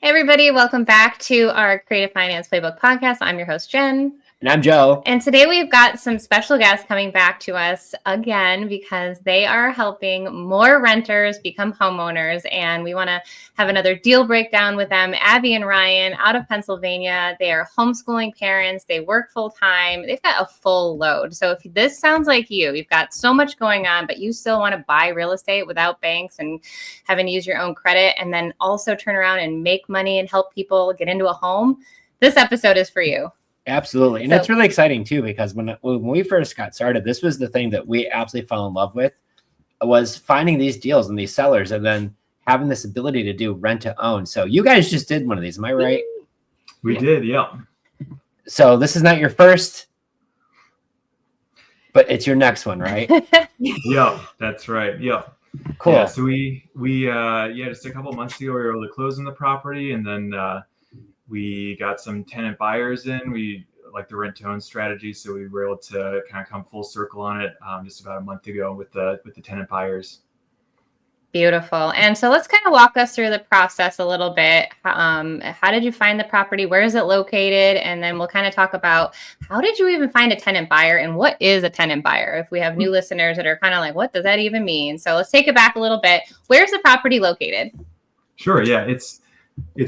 Hey, everybody. Welcome back to our Creative Finance Playbook podcast. I'm your host, Jen. And I'm Joe. And today we've got some special guests coming back to us again because they are helping more renters become homeowners. And we want to have another deal breakdown with them. Abby and Ryan out of Pennsylvania. They are homeschooling parents. They work full time. They've got a full load. So if this sounds like you've got so much going on, but you still want to buy real estate without banks and having to use your own credit and then also turn around and make money and help people get into a home, this episode is for you. Absolutely. And it's really exciting too, because when we first got started, this was the thing that we absolutely fell in love with, was finding these deals and these sellers and then having this ability to do rent to own. So you guys just did one of these. Am I right? We did. Yeah. So this is not your first, but it's your next one, right? Yeah, that's right. Yeah. Cool. Yeah, so we just a couple months ago, we were able to close on the property, and then we got some tenant buyers in. We like the rent to own strategy, so we were able to kind of come full circle on it just about a month ago with the tenant buyers. Beautiful. And so let's kind of walk us through the process a little bit. How did you find the property? Where is it located? And then we'll kind of talk about how did you even find a tenant buyer and what is a tenant buyer? If we have new listeners that are kind of like, what does that even mean? So let's take it back a little bit. Where's the property located? Sure. Yeah, it's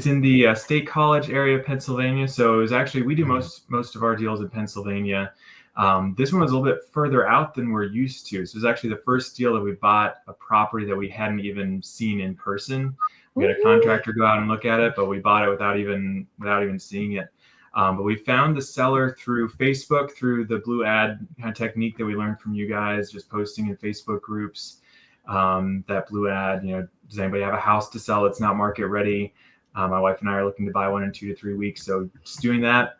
in the State College area of Pennsylvania. So it was actually, we do most of our deals in Pennsylvania. This one was a little bit further out than we're used to. So it was actually the first deal that we bought a property that we hadn't even seen in person. We had a contractor go out and look at it, but we bought it without even seeing it. But we found the seller through Facebook, through the blue ad kind of technique that we learned from you guys, just posting in Facebook groups. That blue ad, does anybody have a house to sell that's not market ready? My wife and I are looking to buy one in 2 to 3 weeks. So just doing that,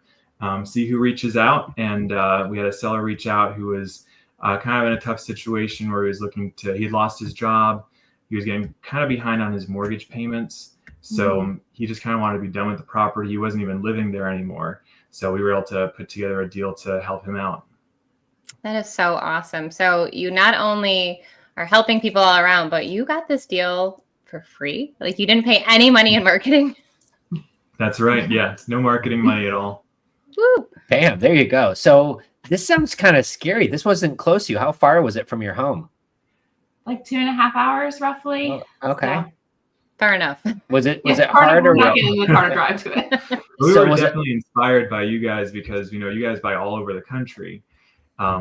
see who reaches out. And we had a seller reach out who was kind of in a tough situation where he'd lost his job. He was getting kind of behind on his mortgage payments. So he just kind of wanted to be done with the property. He wasn't even living there anymore. So we were able to put together a deal to help him out. That is so awesome. So you not only are helping people all around, but you got this deal for free. Like you didn't pay any money in marketing. That's right. Yeah. It's no marketing money at all. Woo. Bam. There you go. So this sounds kind of scary. This wasn't close to you. How far was it from your home? Like 2.5 hours roughly. Oh, okay. So, Far enough. Was it hard or not getting in the car to drive to it? We were definitely inspired by you guys because, you guys buy all over the country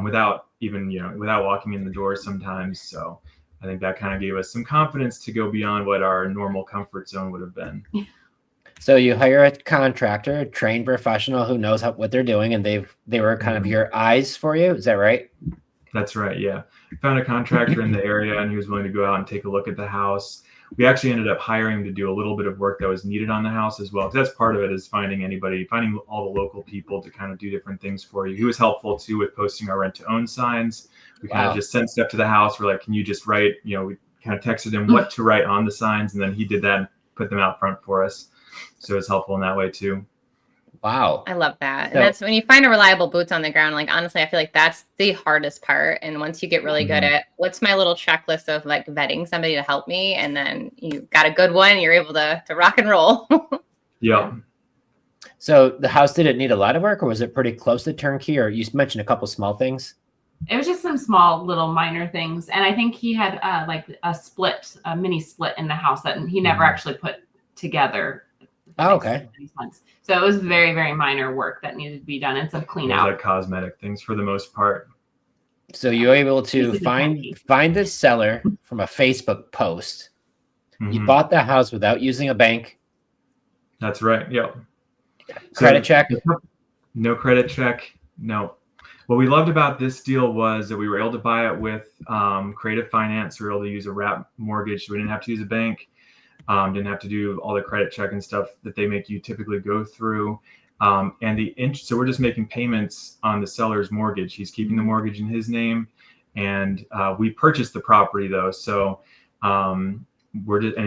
without walking in the door sometimes. So I think that kind of gave us some confidence to go beyond what our normal comfort zone would have been. So you hire a contractor, a trained professional who knows what they're doing, and they were kind of your eyes for you. Is that right? That's right. Yeah. We found a contractor in the area and he was willing to go out and take a look at the house. We actually ended up hiring to do a little bit of work that was needed on the house as well. Because that's part of it, is finding all the local people to kind of do different things for you. He was helpful too with posting our rent to own signs. We kind of just sent stuff to the house. We're like, can you just write, we kind of texted him what to write on the signs. And then he did that and put them out front for us. So it's helpful in that way too. Wow. I love that. And that's when you find a reliable boots on the ground. Like, honestly, I feel like that's the hardest part. And once you get really good at what's my little checklist of like vetting somebody to help me, and then you got a good one, you're able to rock and roll. Yeah. So the house, did it need a lot of work or was it pretty close to turnkey, or you mentioned a couple small things? It was just some small little minor things. And I think he had like a mini split in the house that he never actually put together. Oh, okay. So it was very, very minor work that needed to be done and some clean out. Like cosmetic things for the most part. So you were able to find this seller from a Facebook post. You bought the house without using a bank. That's right. Yep. Credit check? No credit check. No. What we loved about this deal was that we were able to buy it with creative finance. We were able to use a wrap mortgage. So we didn't have to use a bank. Didn't have to do all the credit check and stuff that they make you typically go through. So we're just making payments on the seller's mortgage. He's keeping the mortgage in his name, and we purchased the property though. So and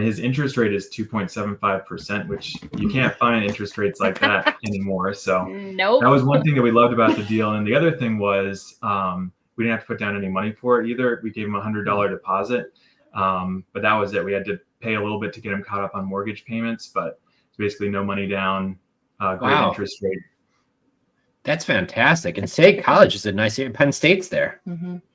his interest rate is 2.75%, which you can't find interest rates like that anymore. So that was one thing that we loved about the deal. And the other thing was we didn't have to put down any money for it either. We gave him $100 deposit, but that was it. We had to pay a little bit to get him caught up on mortgage payments, but basically no money down, great Wow. interest rate. That's fantastic. And State College is a nice area. Penn State's there.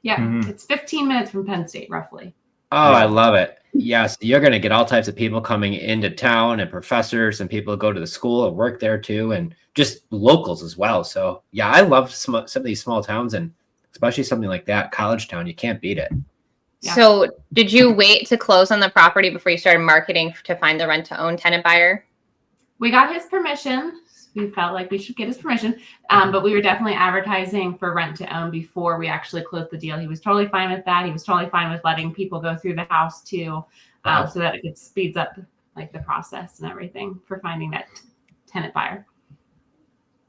Yeah, it's 15 minutes from Penn State, roughly. Oh, I love it. Yes, you're going to get all types of people coming into town and professors and people who go to the school and work there too, and just locals as well. So yeah, I love some of these small towns, and especially something like that, college town. You can't beat it. Yeah. So did you wait to close on the property before you started marketing to find the rent-to-own tenant buyer? We got his permission. We felt like we should get his permission, but we were definitely advertising for rent to own before we actually closed the deal. He was totally fine with that. He was totally fine with letting people go through the house too, so that it speeds up like the process and everything for finding that tenant buyer.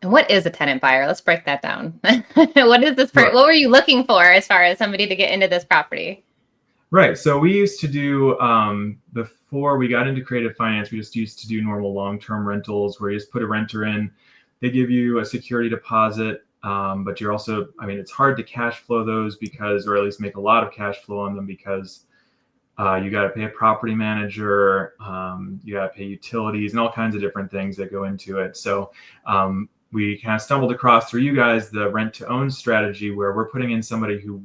And what is a tenant buyer? Let's break that down. What is this? What were you looking for as far as somebody to get into this property? Right. So we used to do, before we got into creative finance, we just used to do normal long-term rentals where you just put a renter in, they give you a security deposit, but you're also, I mean, it's hard to cash flow those because, or at least make a lot of cash flow on them because you got to pay a property manager, you got to pay utilities and all kinds of different things that go into it. So we kind of stumbled across through you guys the rent to own strategy where we're putting in somebody who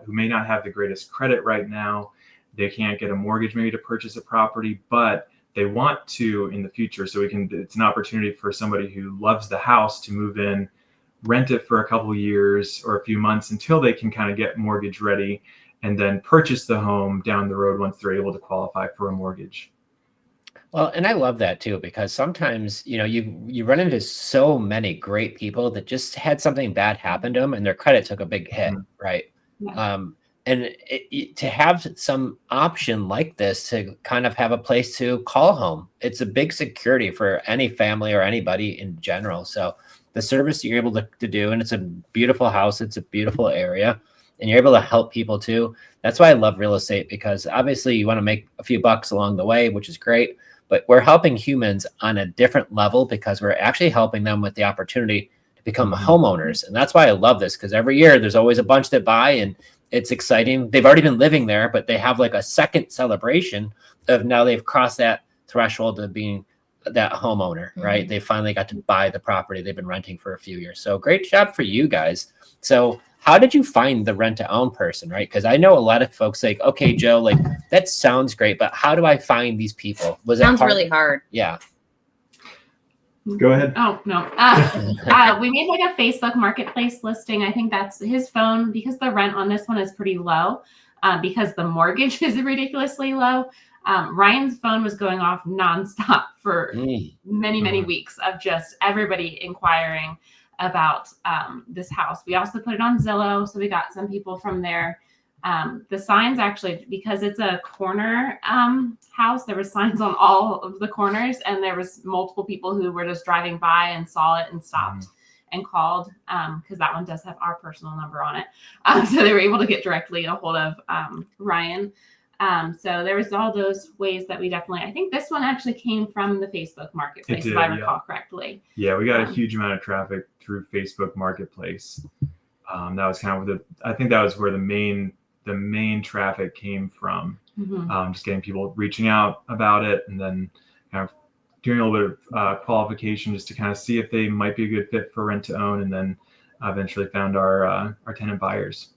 may not have the greatest credit right now. They can't get a mortgage maybe to purchase a property, but they want to in the future. So it's an opportunity for somebody who loves the house to move in, rent it for a couple of years or a few months until they can kind of get mortgage ready and then purchase the home down the road once they're able to qualify for a mortgage. Well, and I love that too, because sometimes, you run into so many great people that just had something bad happen to them and their credit took a big hit, right? Yeah. And to have some option like this to kind of have a place to call home, it's a big security for any family or anybody in general. So the service you're able to do, and it's a beautiful house, it's a beautiful area, and you're able to help people too. That's why I love real estate, because obviously you want to make a few bucks along the way, which is great. But we're helping humans on a different level because we're actually helping them with the opportunity to become homeowners. And that's why I love this, because every year there's always a bunch that buy and it's exciting. They've already been living there, but they have like a second celebration of now they've crossed that threshold of being that homeowner, right? They finally got to buy the property they've been renting for a few years. So great job for you guys. So how did you find the rent to own person, right? Because I know a lot of folks like, okay, Joe, like that sounds great, but how do I find these people? Sounds really hard. Yeah. Go ahead. Oh, no. We made like a Facebook marketplace listing. I think that's his phone, because the rent on this one is pretty low, because the mortgage is ridiculously low. Ryan's phone was going off nonstop for many weeks of just everybody inquiring about this house. We also put it on Zillow, so we got some people from there. The signs actually, because it's a corner house, there were signs on all of the corners, and there was multiple people who were just driving by and saw it and stopped and called, because that one does have our personal number on it. So they were able to get directly a hold of Ryan. So there was all those ways that we definitely, I think this one actually came from the Facebook marketplace, if I recall correctly. Yeah, we got a huge amount of traffic through Facebook marketplace. That was kind of I think that was where the main traffic came from. Just getting people reaching out about it and then kind of doing a little bit of qualification just to kind of see if they might be a good fit for rent to own, and then eventually found our tenant buyers.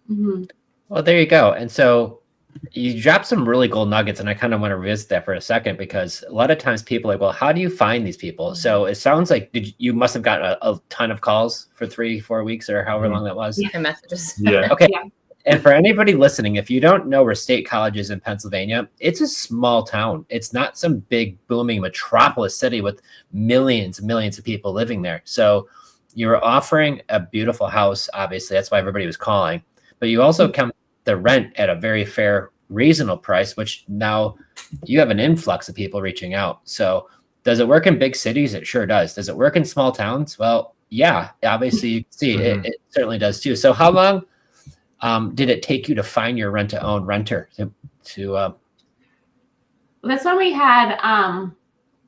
Well, there you go. And so you dropped some really gold nuggets, and I kind of want to revisit that for a second, because a lot of times people are like, well, how do you find these people? So it sounds like you must have gotten a ton of calls for 3-4 weeks or however long that was. Yeah, messages. Yeah. Okay. Yeah. And for anybody listening, if you don't know where State College is in Pennsylvania, it's a small town. It's not some big booming metropolis city with millions and millions of people living there. So you're offering a beautiful house. Obviously, that's why everybody was calling. But you also come the rent at a very fair, reasonable price, which now you have an influx of people reaching out. So does it work in big cities? It sure does. Does it work in small towns? Well, yeah, obviously you can see it certainly does too. So how long did it take you to find your rent to own renter to This one we had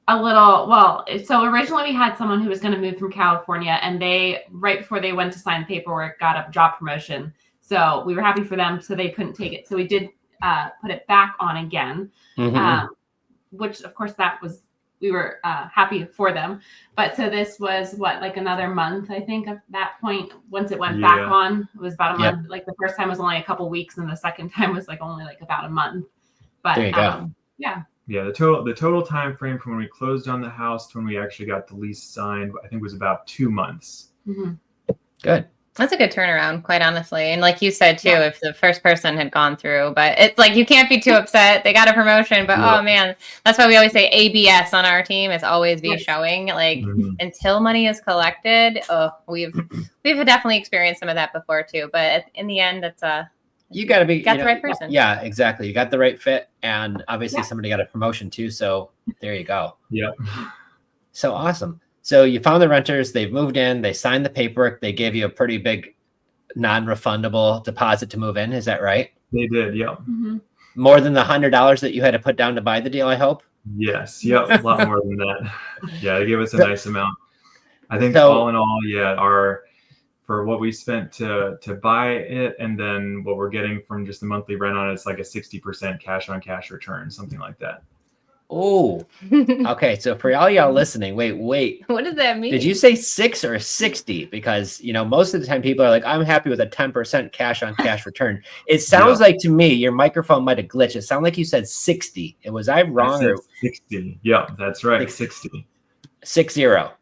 so originally we had someone who was going to move from California, and they, right before they went to sign the paperwork, got a job promotion. So we were happy for them, so they couldn't take it. So we did put it back on again, which of course that was we were happy for them. But so this was like another month, I think, at that point. Once it went back on, it was about a month. Like the first time was only a couple weeks, and the second time was like only like about a month. But there you go. Yeah, the total time frame from when we closed on the house to when we actually got the lease signed, I think was about 2 months. Mm-hmm. Good. That's a good turnaround, quite honestly. And like you said too, if the first person had gone through, but it's like you can't be too upset. They got a promotion, but oh man, that's why we always say ABS on our team is always be showing. Like until money is collected, we've definitely experienced some of that before too. But in the end, it's you got to be the right person. Yeah, exactly. You got the right fit, and obviously somebody got a promotion too. So there you go. Yeah. So awesome. So you found the renters, they've moved in, they signed the paperwork, they gave you a pretty big non-refundable deposit to move in. Is that right? They did. Yeah. Mm-hmm. More than the $100 that you had to put down to buy the deal, I hope. Yes. Yep. A lot more than that. Yeah. They gave us a nice amount. I think all in all, for what we spent to buy it, and then what we're getting from just the monthly rent on it, it's like a 60% cash on cash return, something like that. Oh, okay. So for all y'all listening, wait. What does that mean? Did you say 6 or 60? Because, most of the time people are like, I'm happy with a 10% cash on cash return. It sounds like to me, your microphone might have glitched. It sounded like you said 60. Was I wrong? I said 60. Yeah, that's right. 60. 60. So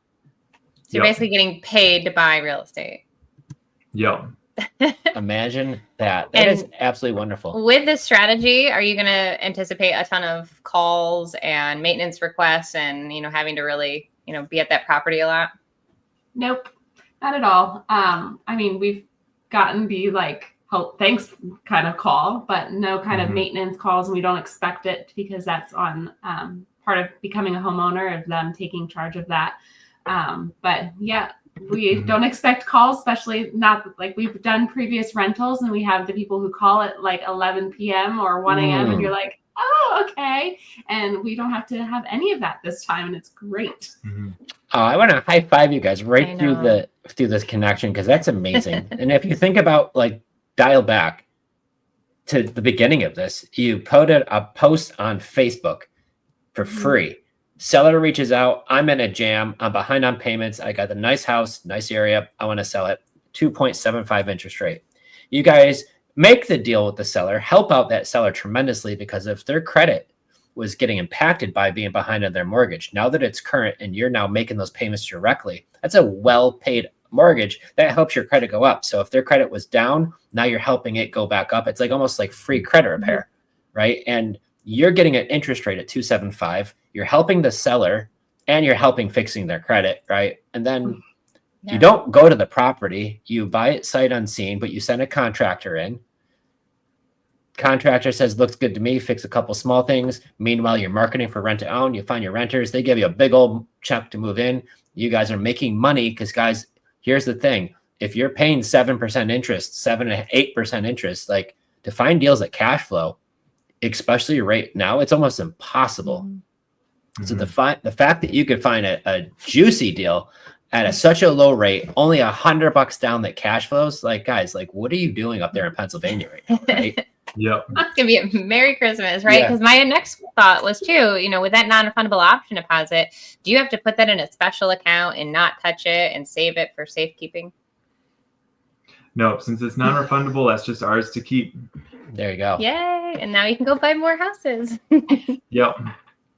you're basically getting paid to buy real estate. Yeah. Imagine that. That is absolutely wonderful. With this strategy, are you going to anticipate a ton of calls and maintenance requests and, having to really, be at that property a lot? Nope, not at all. I mean, we've gotten the thanks kind of call, but no kind of maintenance calls. And we don't expect it because that's on part of becoming a homeowner, of them taking charge of that. But yeah, we don't expect calls, especially not like we've done previous rentals and we have the people who call at like 11 p.m. or 1 a.m. and you're like, oh, okay. And we don't have to have any of that this time. And it's great. Mm-hmm. Oh, I want to high five you guys through this connection, because that's amazing. And if you think about dial back to the beginning of this, you put a post on Facebook for free. Seller reaches out. I'm in a jam. I'm behind on payments. I got the nice house, nice area. I want to sell it. 2.75 interest rate. You guys make the deal with the seller, help out that seller tremendously, because if their credit was getting impacted by being behind on their mortgage, now that it's current and you're now making those payments directly, that's a well-paid mortgage that helps your credit go up. So if their credit was down, now you're helping it go back up. It's almost like free credit repair, right? And you're getting an interest rate at 2.75. You're helping the seller and you're helping fixing their credit, right? And then you don't go to the property, you buy it sight unseen, but you send a contractor in. Contractor says, looks good to me, fix a couple small things. Meanwhile, you're marketing for rent to own. You find your renters, they give you a big old check to move in. You guys are making money because, guys, here's the thing. If you're paying 7% interest, 7 to 8% interest, to find deals at cash flow, especially right now, it's almost impossible. So the fact that you could find a juicy deal at such a low rate, only $100 down, that cash flows, guys, what are you doing up there in Pennsylvania right now, right? Yep. That's gonna be a Merry Christmas, right? Because my next thought was too, with that non-refundable option deposit, do you have to put that in a special account and not touch it and save it for safekeeping? No, since it's non-refundable, that's just ours to keep. There you go. Yay! And now you can go buy more houses. Yep.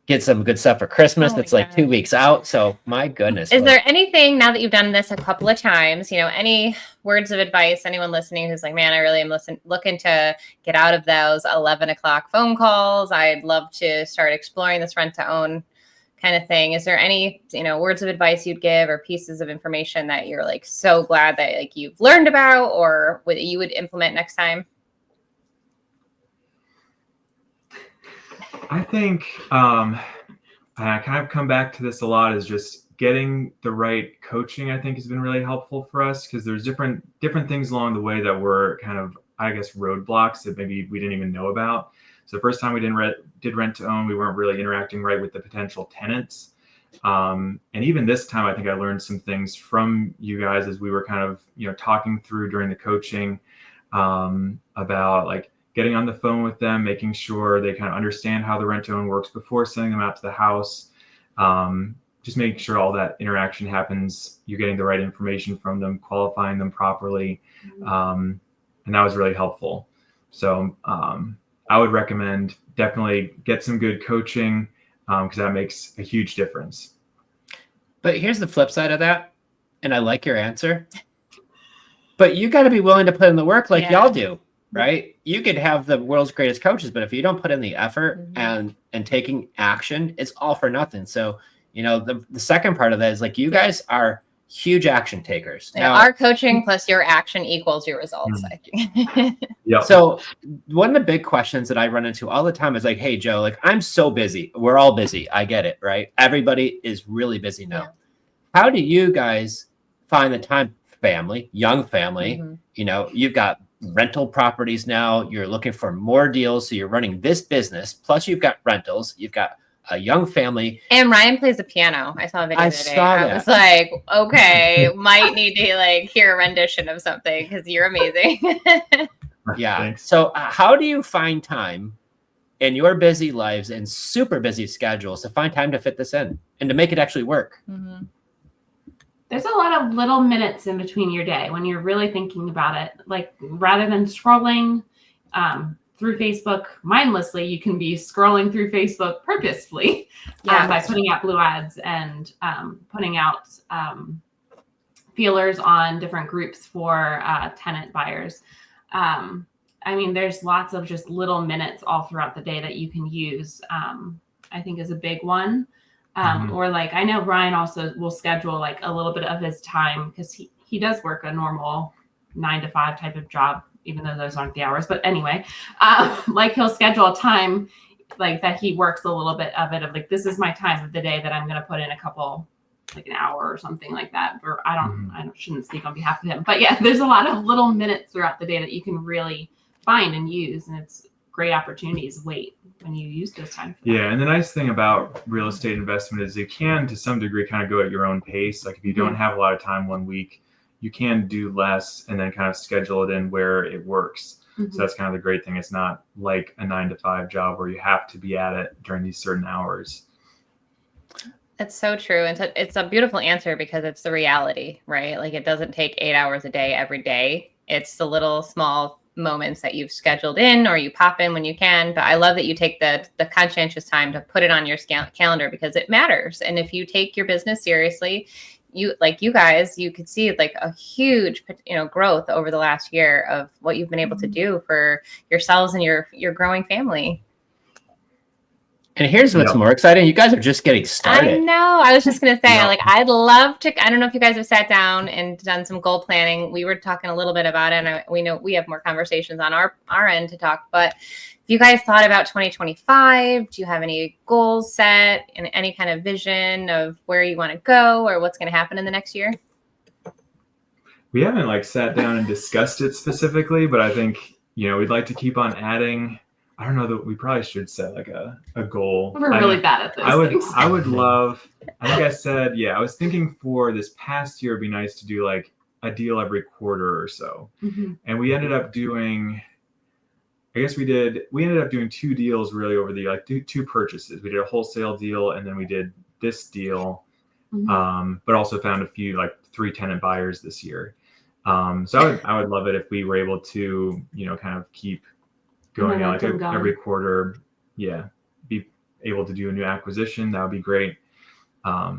Get some good stuff for Christmas. That's 2 weeks out. So my goodness. Is there anything, now that you've done this a couple of times, any words of advice, anyone listening who's like, man, I really am looking to get out of those 11 o'clock phone calls. I'd love to start exploring this rent to own kind of thing. Is there any, words of advice you'd give or pieces of information that you're so glad that you've learned about or what you would implement next time? I think I kind of come back to this a lot, is just getting the right coaching. I think has been really helpful for us, because there's different things along the way that were kind of, I guess, roadblocks that maybe we didn't even know about. So the first time we did rent to own, we weren't really interacting right with the potential tenants. And even this time, I think I learned some things from you guys as we were kind of, talking through during the coaching about getting on the phone with them, making sure they kind of understand how the rent to own works before sending them out to the house. Just make sure all that interaction happens. You're getting the right information from them, qualifying them properly. And that was really helpful. So I would recommend definitely get some good coaching because that makes a huge difference. But here's the flip side of that. And I like your answer. But you got to be willing to put in the work like y'all do, right? You could have the world's greatest coaches, but if you don't put in the effort and taking action, it's all for nothing. So, you know, the second part of that is like you guys are huge action takers. Now, our coaching plus your action equals your results. I think. Yeah. So one of the big questions that I run into all the time is like, hey, Joe, like I'm so busy. We're all busy. I get it, right? Everybody is really busy now. How do you guys find the time, family, young family? You know, you've got rental properties now. You're looking for more deals. So you're running this business. Plus you've got rentals. You've got a young family. And Ryan plays the piano. I saw a video today. I was like, okay, might need to like hear a rendition of something because you're amazing. Yeah. Thanks. So how do you find time in your busy lives and super busy schedules to find time to fit this in and to make it actually work? There's a lot of little minutes in between your day when you're really thinking about it. Like rather than scrolling through Facebook mindlessly, you can be scrolling through Facebook purposefully by putting out blue ads and putting out feelers on different groups for tenant buyers. I mean, there's lots of just little minutes all throughout the day that you can use, I think is a big one. Or like, I know Ryan also will schedule like a little bit of his time because he does work a normal 9 to 5 type of job, even though those aren't the hours. But anyway, like he'll schedule a time like that he works a little bit of it of like, this is my time of the day that I'm going to put in a couple, like an hour or something like that. Or I shouldn't speak on behalf of him, but yeah, there's a lot of little minutes throughout the day that you can really find and use. And it's great opportunities wait when you use this time for that. Yeah, and the nice thing about real estate investment is you can, to some degree, kind of go at your own pace. Like if you don't have a lot of time one week, you can do less and then kind of schedule it in where it works. So that's kind of the great thing. It's not like a 9 to 5 job where you have to be at it during these certain hours. That's so true. And so it's a beautiful answer because it's the reality, right? Like it doesn't take 8 hours a day every day. It's the little small moments that you've scheduled in or you pop in when you can. But I love that you take the conscientious time to put it on your calendar because it matters. And if you take your business seriously, you guys, you could see like a huge, growth over the last year of what you've been able to do for yourselves and your growing family. And here's what's more exciting. You guys are just getting started. I know. I was just going to say, I'd love to, I don't know if you guys have sat down and done some goal planning. We were talking a little bit about it, and we know we have more conversations on our end to talk, but if you guys thought about 2025, do you have any goals set and any kind of vision of where you want to go or what's going to happen in the next year? We haven't sat down and discussed it specifically, but I think, we'd like to keep on adding. I don't know that we probably should set a goal. We're really bad at those things. I would love, I think I said, I was thinking for this past year, it'd be nice to do a deal every quarter or so. And we ended up doing, we ended up doing 2 deals really over the year, two purchases. We did a wholesale deal and then we did this deal, but also found a few, 3 tenant buyers this year. So I would love it if we were able to, kind of keep going out every quarter, be able to do a new acquisition. That would be great. But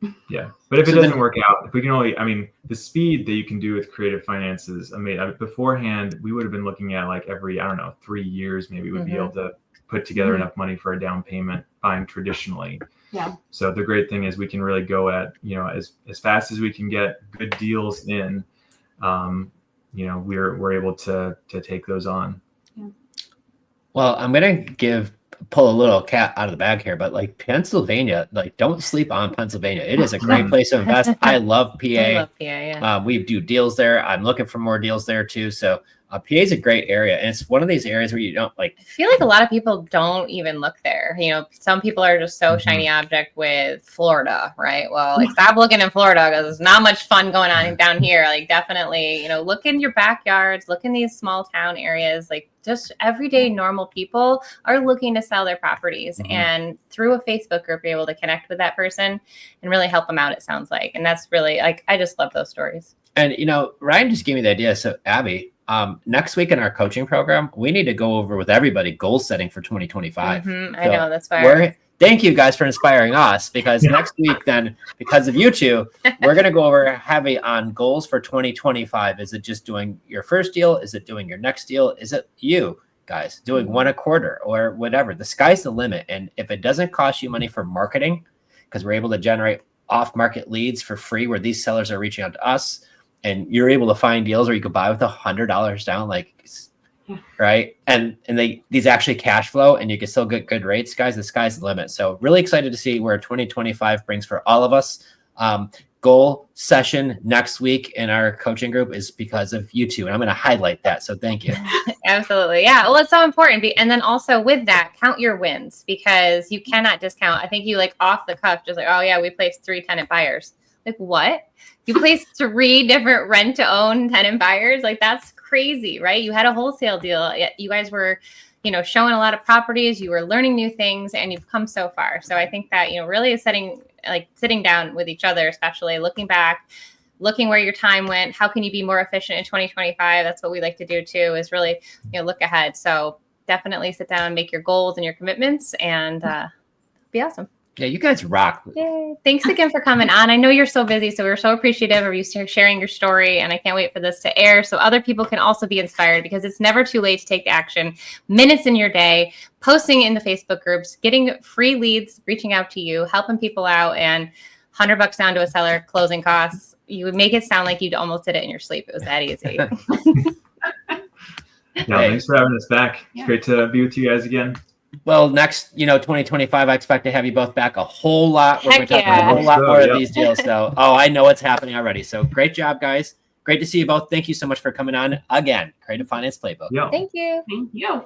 if it doesn't work out, if we can only, the speed that you can do with creative finances, beforehand, we would have been looking at every, 3 years, maybe we'd be able to put together enough money for a down payment buying traditionally. Yeah. So the great thing is we can really go at, as fast as we can get good deals in, we're able to take those on. Well, I'm going to pull a little cat out of the bag here, but Pennsylvania, don't sleep on Pennsylvania. It is a great place to invest. I love PA. I love PA, yeah. We do deals there. I'm looking for more deals there too. So PA is a great area, and it's one of these areas where you don't like. I feel like a lot of people don't even look there. You know, some people are just so shiny object with Florida, right? Well, like, stop looking in Florida because there's not much fun going on down here. Like, definitely, you know, look in your backyards, look in these small town areas. Like, just everyday normal people are looking to sell their properties, and through a Facebook group, you're able to connect with that person and really help them out. It sounds like, and that's really like, I just love those stories. And you know, Ryan just gave me the idea. So Abby, next week in our coaching program, we need to go over with everybody goal setting for 2025. I know, that's why. Thank you guys for inspiring us, because next week then, because of you two, we're going to go over heavy on goals for 2025. Is it just doing your first deal? Is it doing your next deal? Is it you guys doing one a quarter or whatever? The sky's the limit. And if it doesn't cost you money for marketing, because we're able to generate off-market leads for free where these sellers are reaching out to us, and you're able to find deals where you could buy with $100 down, like, right? And these actually cash flow, and you can still get good rates, guys. The sky's the limit. So really excited to see where 2025 brings for all of us. Goal session next week in our coaching group is because of you two, and I'm going to highlight that. So thank you. Absolutely. Yeah. Well, it's so important. And then also with that, count your wins, because you cannot discount. I think you like off the cuff, just like, oh yeah, we placed 3 tenant buyers. Like, what? You placed 3 different rent to own tenant buyers? Like, that's crazy, right? You had a wholesale deal. You guys were, you know, showing a lot of properties, you were learning new things, and you've come so far. So I think that, you know, really is sitting down with each other, especially looking back, looking where your time went. How can you be more efficient in 2025? That's what we like to do too, is really, you know, look ahead. So definitely sit down and make your goals and your commitments, and be awesome. Yeah, you guys rock. Yay. Thanks again for coming on. I know you're so busy, so we're so appreciative of you sharing your story, and I can't wait for this to air so other people can also be inspired, because it's never too late to take the action. Minutes in your day, posting in the Facebook groups, getting free leads, reaching out to you, helping people out, and $100 down to a seller, closing costs. You would make it sound like you almost did it in your sleep. It was that easy. Thanks for having us back. It's great to be with you guys again. Well, next, 2025, I expect to have you both back a whole lot. We're going to talk about a whole lot more of these deals. So, I know what's happening already. So great job, guys. Great to see you both. Thank you so much for coming on again. Creative Finance Playbook. Thank you. Thank you.